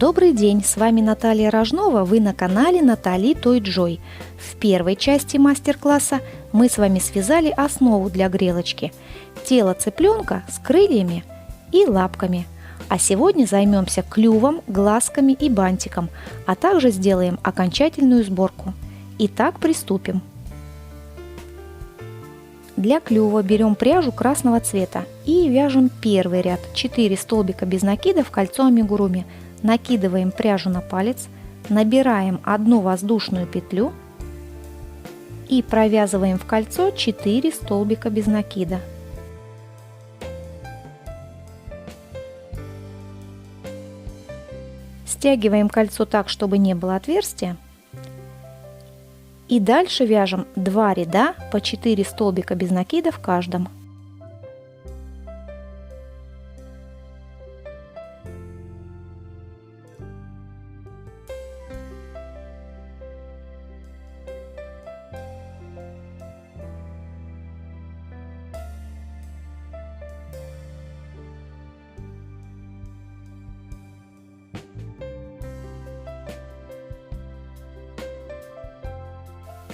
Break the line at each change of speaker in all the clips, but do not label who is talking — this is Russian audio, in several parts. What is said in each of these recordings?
Добрый день, с вами Наталья Рожнова, вы на канале Натали Той Джой. В первой части мастер-класса мы с вами связали основу для грелочки – тело цыпленка с крыльями и лапками. А сегодня займемся клювом, глазками и бантиком, а также сделаем окончательную сборку. Итак, приступим. Для клюва берем пряжу красного цвета и вяжем первый ряд 4 столбика без накида в кольцо амигуруми. Накидываем пряжу на палец, набираем одну воздушную петлю и провязываем в кольцо 4 столбика без накида. Стягиваем кольцо так, чтобы не было отверстия. И дальше вяжем 2 ряда по 4 столбика без накида в каждом.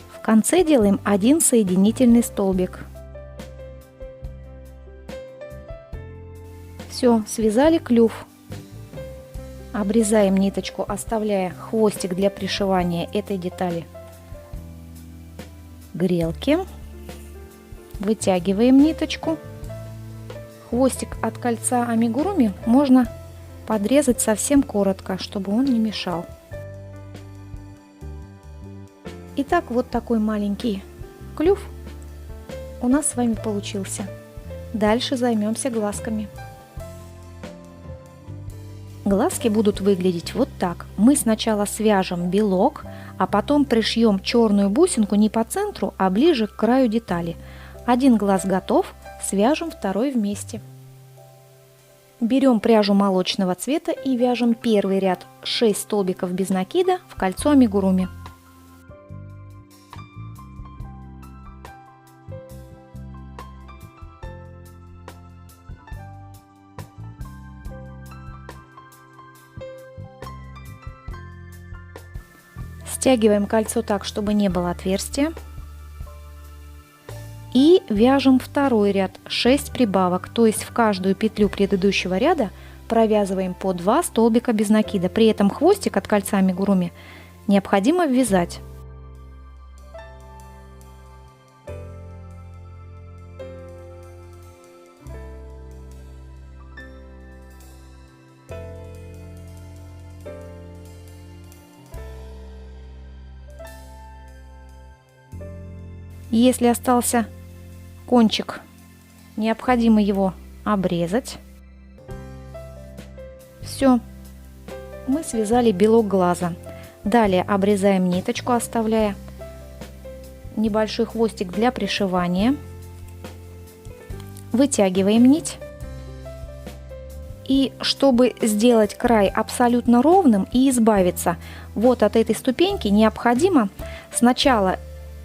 В конце делаем один соединительный столбик. Все, связали клюв. Обрезаем ниточку, оставляя хвостик для пришивания этой детали грелки. Вытягиваем ниточку. Хвостик от кольца амигуруми можно подрезать совсем коротко, чтобы он не мешал. Итак, вот такой маленький клюв у нас с вами получился. Дальше займемся глазками. Глазки будут выглядеть вот так. Мы сначала свяжем белок, а потом пришьем черную бусинку не по центру, а ближе к краю детали. Один глаз готов, свяжем второй вместе. Берем пряжу молочного цвета и вяжем первый ряд 6 столбиков без накида в кольцо амигуруми. Стягиваем кольцо так, чтобы не было отверстия. И вяжем второй ряд 6 прибавок, то есть в каждую петлю предыдущего ряда провязываем по 2 столбика без накида. При этом хвостик от кольца амигуруми необходимо ввязать. Если остался кончик, необходимо его обрезать. Все, мы связали белок глаза. Далее обрезаем ниточку, оставляя небольшой хвостик для пришивания. Вытягиваем нить. И чтобы сделать край абсолютно ровным и избавиться вот от этой ступеньки, необходимо сначала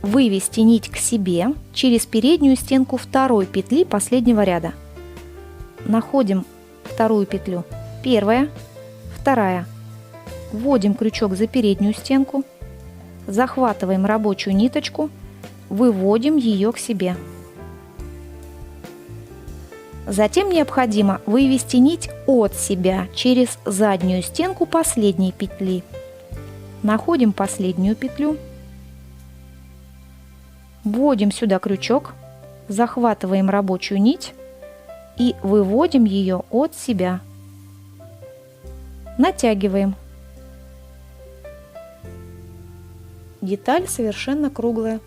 вывести нить к себе через переднюю стенку второй петли последнего ряда. Находим вторую петлю, первая, вторая, вводим крючок за переднюю стенку, захватываем рабочую ниточку, выводим ее к себе. Затем необходимо вывести нить от себя через заднюю стенку последней петли. Находим последнюю петлю. Вводим сюда крючок, захватываем рабочую нить и выводим ее от себя. Натягиваем. Деталь совершенно круглая.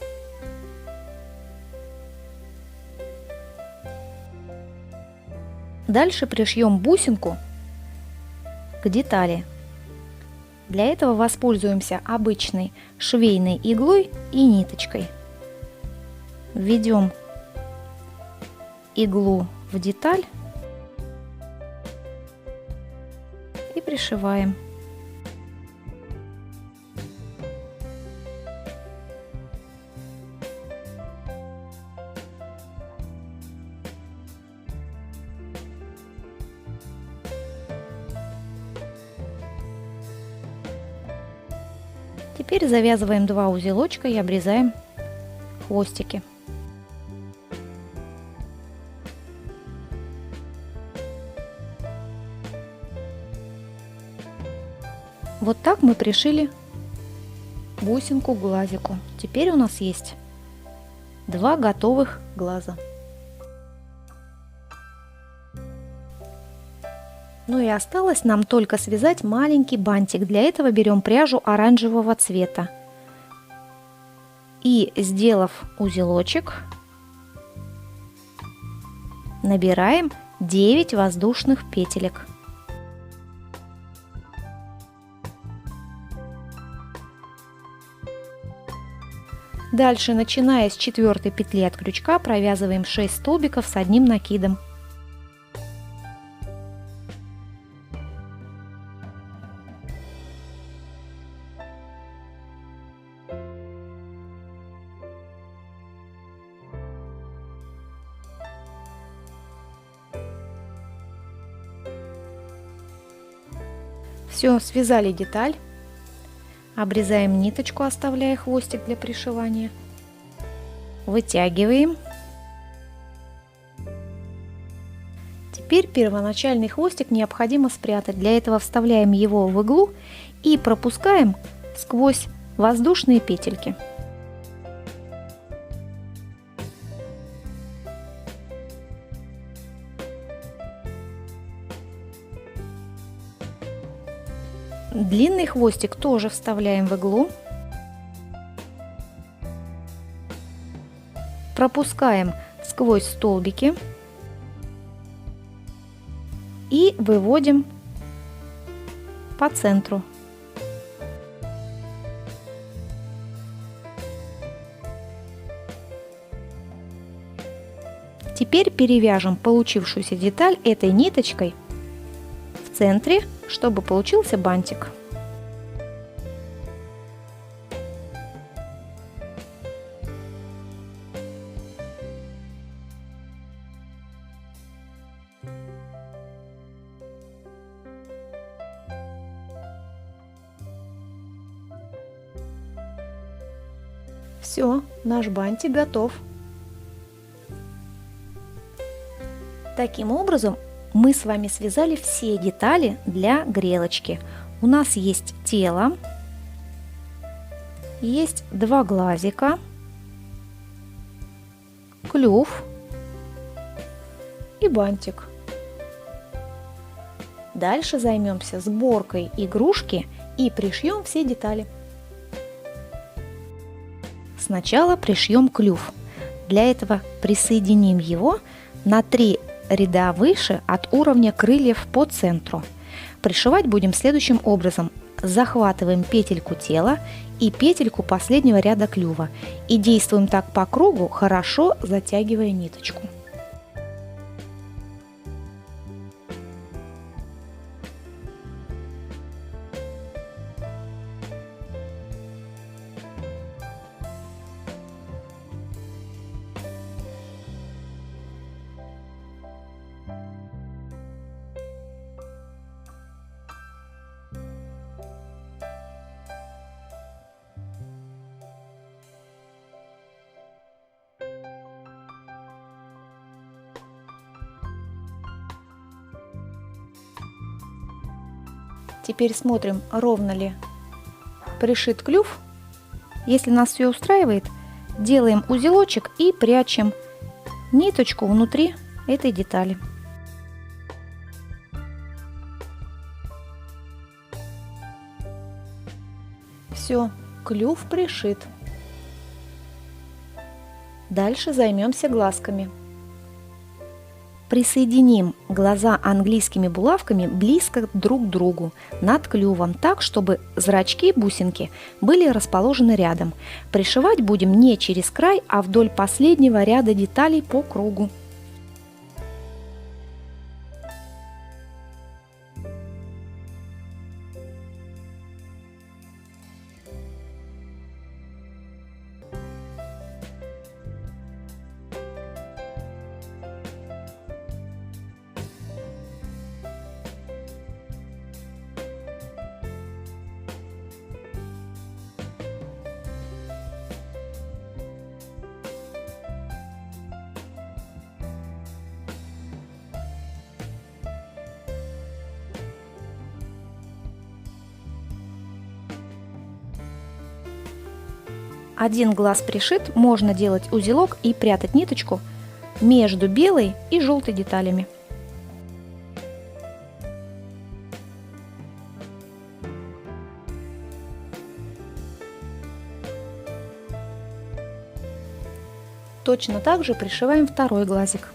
Дальше пришьем бусинку к детали. Для этого воспользуемся обычной швейной иглой и ниточкой. Введем иглу в деталь и пришиваем. Теперь завязываем 2 узелочка и обрезаем хвостики. Вот так мы пришили бусинку к глазику. Теперь у нас есть 2 готовых глаза. Ну и осталось нам только связать маленький бантик. Для этого берем пряжу оранжевого цвета. И, сделав узелочек, набираем 9 воздушных петелек. Дальше, начиная с 4 петли от крючка, провязываем 6 столбиков с одним накидом. Все, связали деталь. Обрезаем ниточку, оставляя хвостик для пришивания. Вытягиваем. Теперь первоначальный хвостик необходимо спрятать. Для этого вставляем его в иглу и пропускаем сквозь воздушные петельки. Длинный хвостик тоже вставляем в иглу. Пропускаем сквозь столбики и выводим по центру. Теперь перевяжем получившуюся деталь этой ниточкой в центре, чтобы получился бантик. Все, наш бантик готов. Таким образом, мы с вами связали все детали для грелочки. У нас есть тело, есть 2 глазика, клюв и бантик. Дальше займемся сборкой игрушки и пришьем все детали. Сначала пришьем клюв. Для этого присоединим его на 3 ряда выше от уровня крыльев по центру. Пришивать будем следующим образом. Захватываем петельку тела и петельку последнего ряда клюва и действуем так по кругу, хорошо затягивая ниточку. Теперь смотрим, ровно ли пришит клюв. Если нас все устраивает, делаем узелочек и прячем ниточку внутри этой детали. Все, клюв пришит. Дальше займемся глазками. Присоединим глаза английскими булавками близко друг к другу над клювом, так, чтобы зрачки бусинки были расположены рядом. Пришивать будем не через край, а вдоль последнего ряда деталей по кругу. один глаз пришит, можно делать узелок и прятать ниточку между белой и желтой деталями. Точно так же пришиваем второй глазик.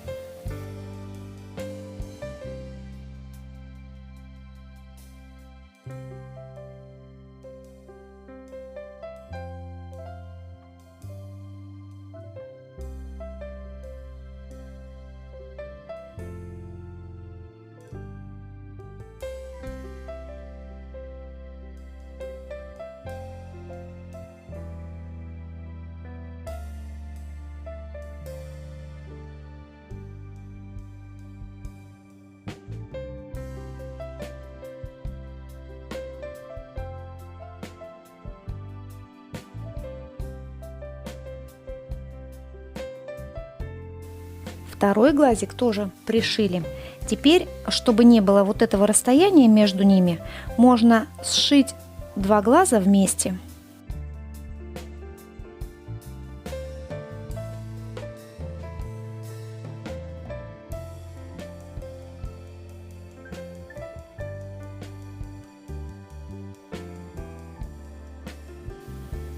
Второй глазик тоже пришили. Теперь, чтобы не было вот этого расстояния между ними, можно сшить два глаза вместе.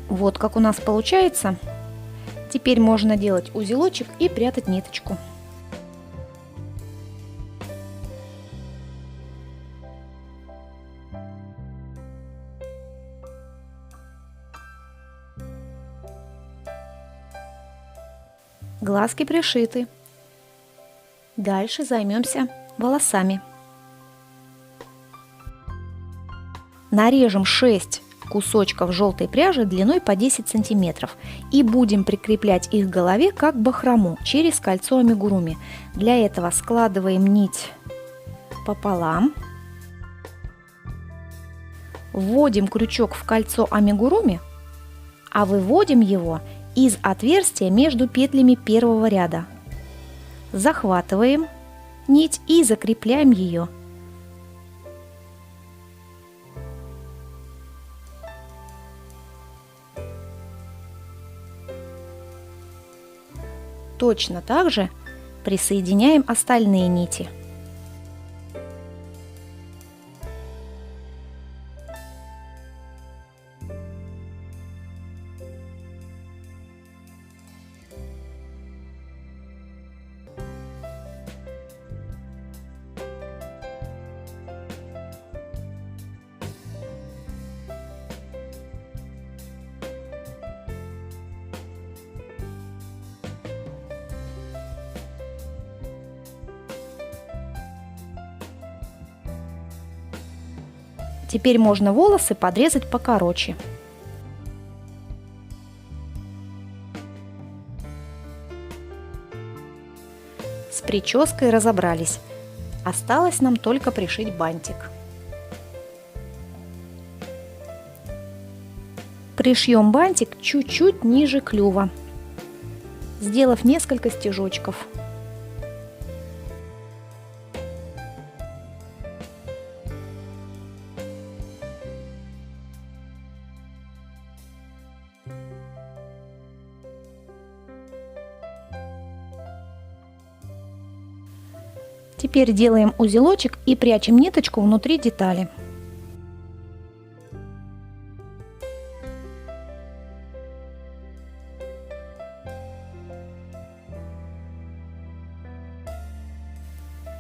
Вот как у нас получается. Теперь можно делать узелочек и прятать ниточку. Глазки пришиты. Дальше займемся волосами. Нарежем 6 кусочков желтой пряжи длиной по 10 сантиметров и будем прикреплять их к голове как бахрому через кольцо амигуруми. Для этого складываем нить пополам, вводим крючок в кольцо амигуруми, а выводим его из отверстия между петлями первого ряда. Захватываем нить и закрепляем ее. Точно так же присоединяем остальные нити. Теперь можно волосы подрезать покороче. С прической разобрались. Осталось нам только пришить бантик. Пришьем бантик чуть-чуть ниже клюва, сделав несколько стежочков. Теперь делаем узелочек и прячем ниточку внутри детали.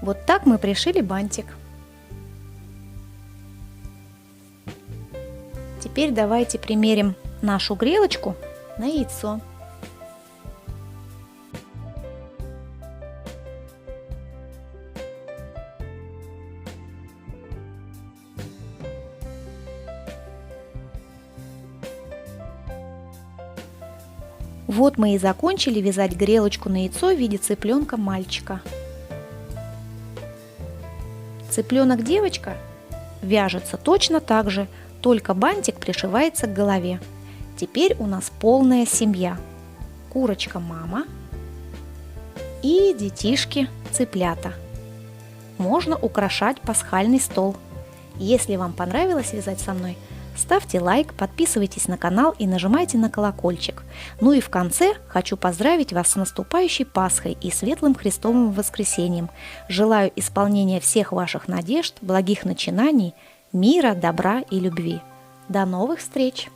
Вот так мы пришили бантик. Теперь давайте примерим нашу грелочку на яйцо. Вот мы и закончили вязать грелочку на яйцо в виде цыпленка мальчика. Цыпленок девочка вяжется точно так же, только бантик пришивается к голове. Теперь у нас полная семья. Курочка мама и детишки цыплята. Можно украшать пасхальный стол. Если вам понравилось вязать со мной, Ставьте лайк, подписывайтесь на канал и нажимайте на колокольчик. Ну и в конце хочу поздравить вас с наступающей Пасхой и светлым Христовым воскресением. Желаю исполнения всех ваших надежд, благих начинаний, мира, добра и любви. До новых встреч!